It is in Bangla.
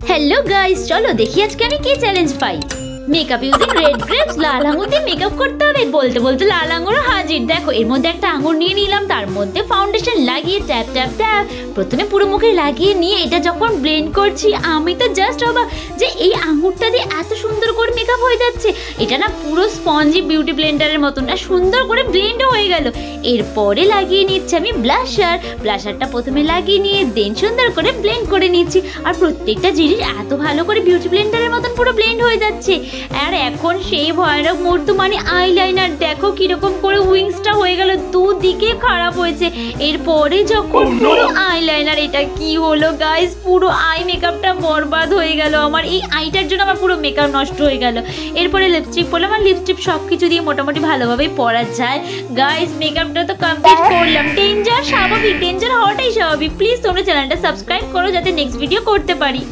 हेलो गाइस, चलो देखिए आज के আমি কি চ্যালেঞ্জ পাই। মেকআপ ইউজিং রেড গ্রেপস, লাল আঙুর দিয়ে মেকআপ করতে হবে। বলতে বলতে লাল আঙুর হাজির। দেখো এর মধ্যে একটা আঙুর নিয়ে নিলাম, তার মধ্যে ফাউন্ডেশন লাগিয়ে ট্যাপ ট্যাপ ট্যাপ প্রথমে পুরো মুখে লাগিয়ে নিয়ে এটা যখন ব্লেন্ড করছি আমি তো জাস্ট অবাক যে এই আঙুরটা দিয়ে এত সুন্দর করে মেকআপ হয়ে যাচ্ছে। এটা না পুরো স্পঞ্জি বিউটি ব্লেন্ডারের মতন না, সুন্দর করে ব্লেন্ডও হয়ে গেল। এরপরে লাগিয়ে নিচ্ছি আমি ব্লাশারটা প্রথমে লাগিয়ে নিয়ে দেন সুন্দর করে ব্লেন্ড করে নিচ্ছি। আর প্রত্যেকটা জিনিস এত ভালো করে বিউটি ব্লেন্ডারের মতন পুরো ব্লেন্ড হয়ে যাচ্ছে। আর এখন সেই ভয়ানক মুহূর্ত মানে আইলাইনার, দেখো কিরকম করে উইংসটা হয়ে গেল, দুদিকে খারাপ হয়েছে। এরপরে যখন পুরো আইলাইনার, এটা কি হলো গাইস, পুরো আই মেকআপটা বরবাদ হয়ে গেল আমার। এই আইটার জন্য আমার পুরো মেকআপ নষ্ট হয়ে গেল। এরপরে লিপস্টিক পরলাম, আর লিপস্টিক সব কিছু দিয়ে মোটামুটি ভালোভাবেই পরা যায়। গাইস মেকআপটা তো কমপ্লিট করলাম। ডেঞ্জার স্বাভাবিক, ডেঞ্জার হওয়াটাই স্বাভাবিক। প্লিজ তোমরা চ্যানেলটা সাবস্ক্রাইব করো যাতে নেক্সট ভিডিও করতে পারি।